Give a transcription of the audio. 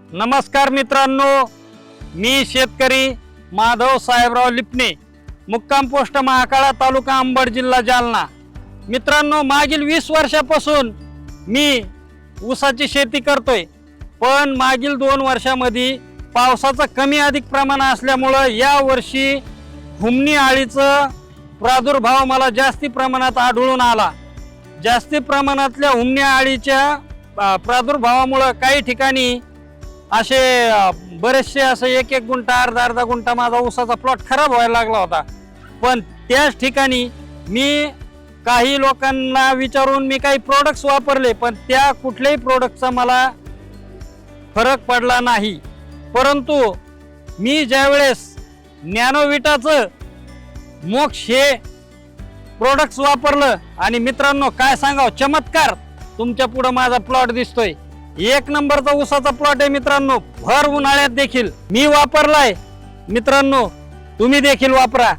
नमस्कार मित्रांनो, मी शेतकरी माधव साहेबराव लिपणे, मुक्काम पोस्ट महाकाळा, तालुका अंबड, जिल्हा जालना। मित्रांनो, मागील 20 वर्षापासून मी ऊसाची शेती करतोय, पण मागील 2 वर्षांमध्ये पावसाचा कमी अधिक प्रमाण असल्यामुळे या वर्षी हुमणी अळीचा प्रादुर्भाव मला जास्ती प्रमाणात आढळून आला। जास्ती प्रमाणातल्या हुमणी अळीच्या प्रादुर्भावामुळे काही ठिकाणी असे बरेचसे असे 1-1 गुंठा, अर्धा गुंठा माझा ऊसाचा प्लॉट खराब व्हायला लागला होता। पण त्याच ठिकाणी मी काही लोकांना विचारून मी काही प्रोडक्ट्स वापरले, पण त्या कुठल्याही प्रोडक्टचा मला फरक पडला नाही। परंतु मी ज्यावेळेस नॅनोविटाचं मोक्ष हे प्रोडक्ट्स वापरलं, आणि मित्रांनो काय सांगाव, चमत्कार तुमच्या पुढे माझा प्लॉट दिसतोय। 1 नंबरचा ऊसाचा प्लॉट आहे मित्रांनो, भर उन्हाळ्यात देखील मी वापरलाय। मित्रांनो तुम्ही देखील वापरा।